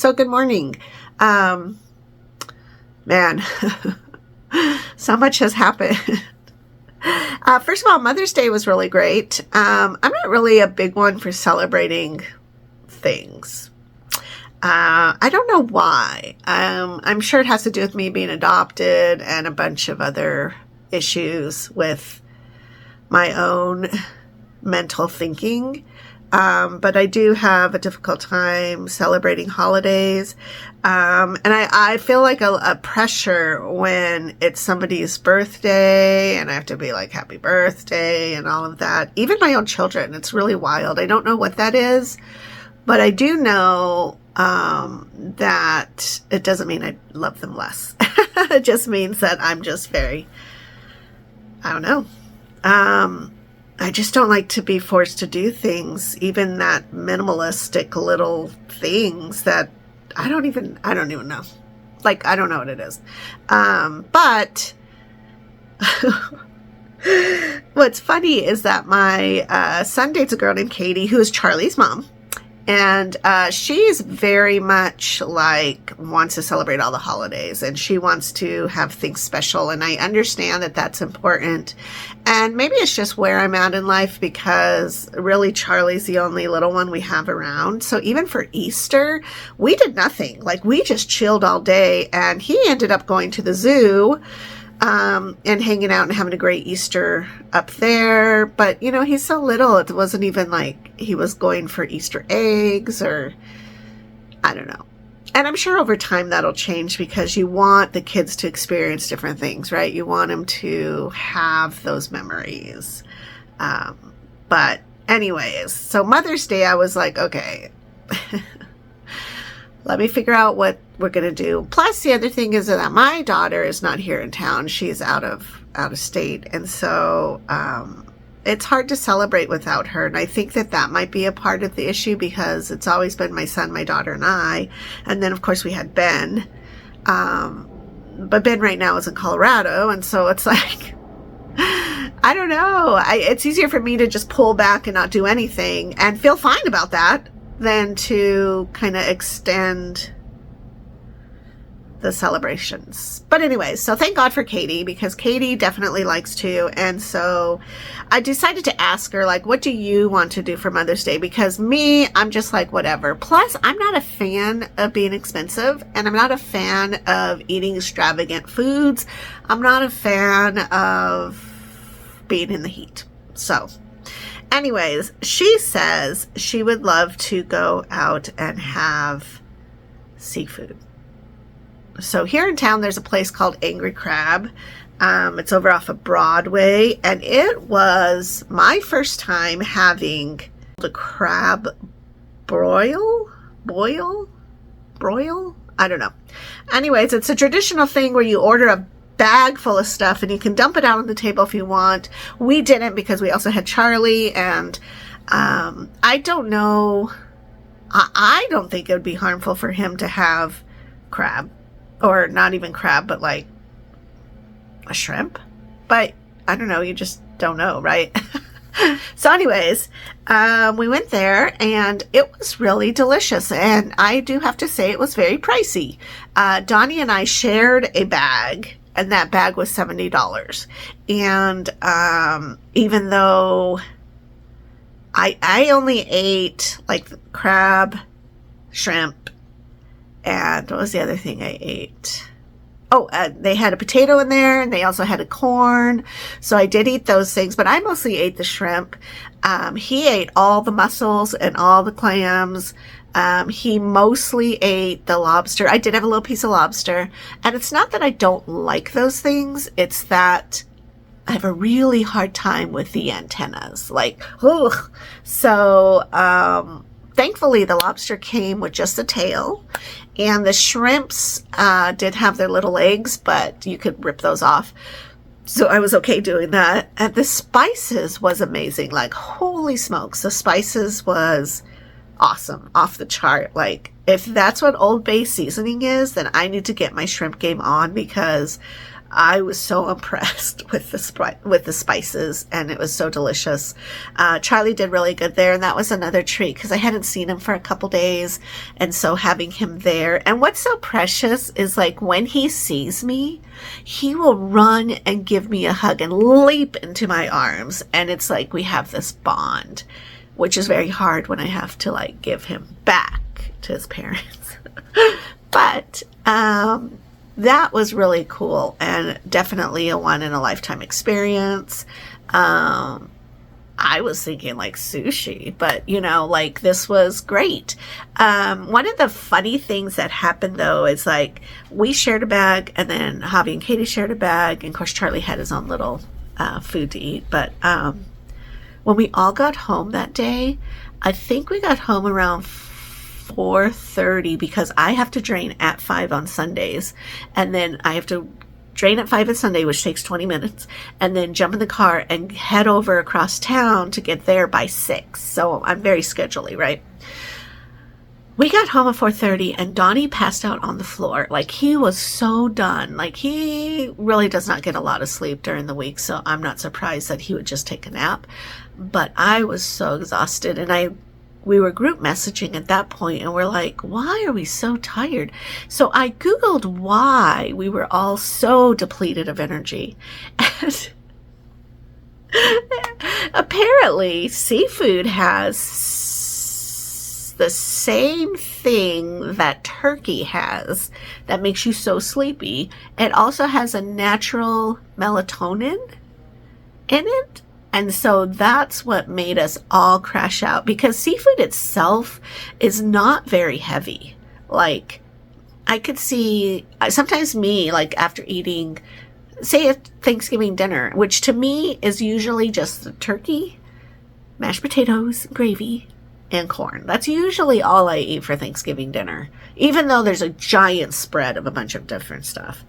So good morning. Man, so much has happened. First of all, Mother's Day was really great. I'm not really a big one for celebrating things. I don't know why. I'm sure it has to do with me being adopted and a bunch of other issues with my own mental thinking. But I do have a difficult time celebrating holidays. And I feel like a pressure when it's somebody's birthday and I have to be like, happy birthday and all of that. Even my own children, it's really wild. I don't know what that is, but I do know, that it doesn't mean I love them less. It just means that I'm just very, I don't know. I just don't like to be forced to do things, even that minimalistic little things that I don't even know. Like, I don't know what it is. But what's funny is that my son dates a girl named Katie, who is Charlie's mom. And she's very much like wants to celebrate all the holidays and she wants to have things special. And I understand that that's important. And maybe it's just where I'm at in life because really Charlie's the only little one we have around. So even for Easter, we did nothing. Like we just chilled all day and he ended up going to the zoo and hanging out and having a great Easter up there. But, you know, he's so little. It wasn't even like he was going for Easter eggs or I don't know. And I'm sure over time that'll change because you want the kids to experience different things, right? You want them to have those memories. But anyways, so Mother's Day, I was like, okay, let me figure out what we're going to do. Plus, the other thing is that my daughter is not here in town. She's out of state. And so it's hard to celebrate without her. And I think that might be a part of the issue because it's always been my son, my daughter, and I. And then, of course, we had Ben. But Ben right now is in Colorado. And so it's like, I don't know. It's easier for me to just pull back and not do anything and feel fine about that than to kind of extend the celebrations. But anyways, so thank God for Katie because Katie definitely likes to. And so I decided to ask her, like, what do you want to do for Mother's Day? Because me, I'm just like, whatever. Plus, I'm not a fan of being expensive and I'm not a fan of eating extravagant foods. I'm not a fan of being in the heat. So anyways, she says she would love to go out and have seafood. So here in town, there's a place called Angry Crab. It's over off of Broadway. And it was my first time having the crab broil? I don't know. Anyways, it's a traditional thing where you order a bag full of stuff and you can dump it out on the table if you want. We didn't because we also had Charlie and I don't know. I don't think it would be harmful for him to have crab. Or not even crab, but like a shrimp. But I don't know. You just don't know, right? So anyways, we went there and it was really delicious. And I do have to say it was very pricey. Donnie and I shared a bag and that bag was $70. And even though I only ate like crab, shrimp, and what was the other thing I ate? Oh, they had a potato in there and they also had a corn. So I did eat those things, but I mostly ate the shrimp. He ate all the mussels and all the clams. He mostly ate the lobster. I did have a little piece of lobster. And it's not that I don't like those things. It's that I have a really hard time with the antennas. Like, ugh. So, thankfully, the lobster came with just the tail. And the shrimps did have their little legs, but you could rip those off. So I was okay doing that. And the spices was amazing. Like, holy smokes. The spices was awesome. Off the chart. Like, if that's what Old Bay seasoning is, then I need to get my shrimp game on because I was so impressed with the spices, and it was so delicious. Charlie did really good there, and that was another treat because I hadn't seen him for a couple days, and so having him there. And what's so precious is like when he sees me, he will run and give me a hug and leap into my arms, and it's like we have this bond, which is very hard when I have to like give him back to his parents. But that was really cool and definitely a one-in-a-lifetime experience. I was thinking like sushi, but like this was great. One of the funny things that happened though is like we shared a bag, and then Javi and Katie shared a bag, and of course Charlie had his own little food to eat. But when we all got home that day, I think we got home around 4:30 because I have to drain at 5 on Sundays, and then I have to drain at 5 on Sunday, which takes 20 minutes, and then jump in the car and head over across town to get there by 6. So I'm very scheduley, right? We got home at 4:30 and Donnie passed out on the floor. Like he was so done. Like he really does not get a lot of sleep during the week, so I'm not surprised that he would just take a nap. But I was so exhausted, and we were group messaging at that point, and we're like, why are we so tired? So I Googled why we were all so depleted of energy. And apparently seafood has the same thing that turkey has that makes you so sleepy. It also has a natural melatonin in it. And so that's what made us all crash out, because seafood itself is not very heavy. Like I could see sometimes me, like after eating, say a Thanksgiving dinner, which to me is usually just the turkey, mashed potatoes, gravy, and corn. That's usually all I eat for Thanksgiving dinner, even though there's a giant spread of a bunch of different stuff.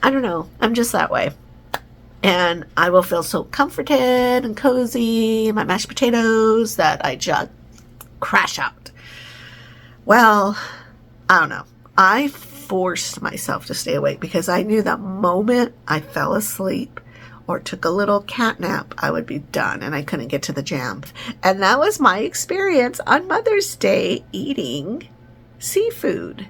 I don't know. I'm just that way. And I will feel so comforted and cozy in my mashed potatoes that I just crash out. Well, I don't know. I forced myself to stay awake because I knew the moment I fell asleep or took a little cat nap, I would be done and I couldn't get to the jam. And that was my experience on Mother's Day eating seafood.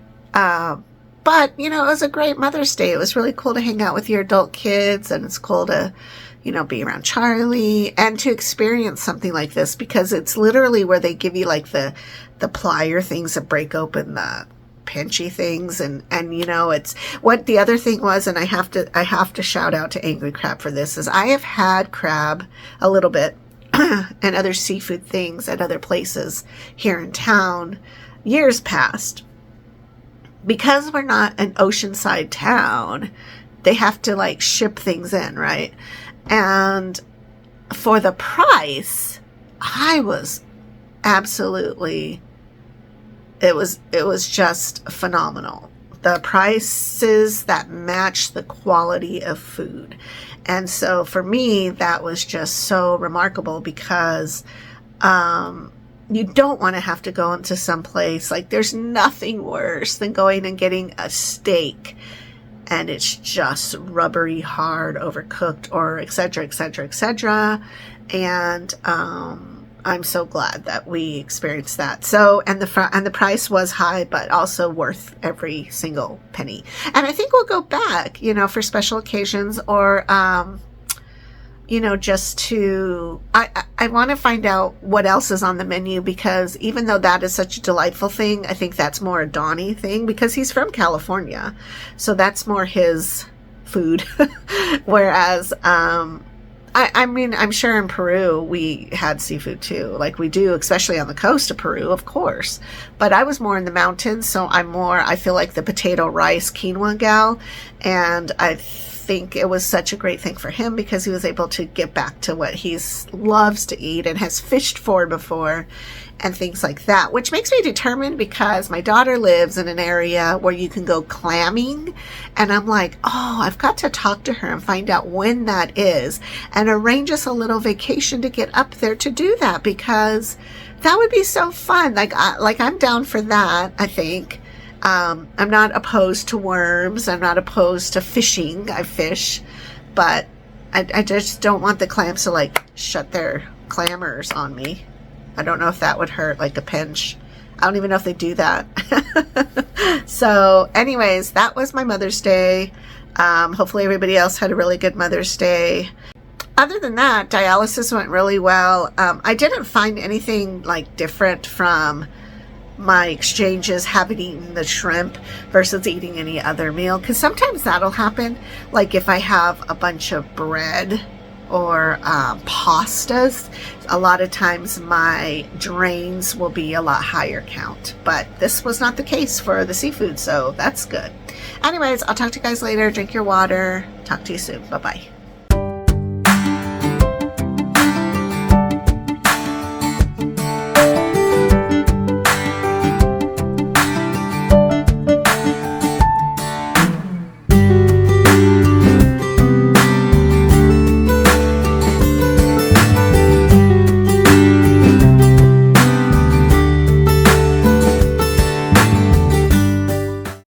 But, it was a great Mother's Day. It was really cool to hang out with your adult kids, and it's cool to, be around Charlie and to experience something like this, because it's literally where they give you like the plier things that break open the pinchy things. And it's what the other thing was. And I have to shout out to Angry Crab for this, is I have had crab a little bit and other seafood things at other places here in town years past. Because we're not an oceanside town, they have to like ship things in, right? And for the price, I was absolutely, it was just phenomenal. The prices that match the quality of food. And so for me, that was just so remarkable, because you don't want to have to go into some place. Like there's nothing worse than going and getting a steak and it's just rubbery, hard, overcooked, or et cetera, et cetera, et cetera. And I'm so glad that we experienced that. So, and the price was high, but also worth every single penny. And I think we'll go back, for special occasions, or just to, I want to find out what else is on the menu, because even though that is such a delightful thing, I think that's more a Donnie thing, because he's from California. So that's more his food. Whereas, I mean, I'm sure in Peru we had seafood too, like we do, especially on the coast of Peru, of course. But I was more in the mountains, so I feel like the potato rice quinoa gal, and I think it was such a great thing for him, because he was able to get back to what he loves to eat and has fished for before and things like that, which makes me determined, because my daughter lives in an area where you can go clamming, and I'm like, oh, I've got to talk to her and find out when that is and arrange us a little vacation to get up there to do that, because that would be so fun. Like I'm down for that, I think. I'm not opposed to worms. I'm not opposed to fishing. I fish, but I just don't want the clams to like shut their clammers on me. I don't know if that would hurt, like a pinch. I don't even know if they do that. So anyways, that was my Mother's Day. Hopefully everybody else had a really good Mother's Day. Other than that, dialysis went really well. I didn't find anything like different from my exchanges having eaten the shrimp versus eating any other meal, because sometimes that'll happen, like if I have a bunch of bread or pastas, a lot of times my drains will be a lot higher count, but this was not the case for the seafood, so that's good. Anyways, I'll talk to you guys later. Drink your water. Talk to you soon. Bye bye.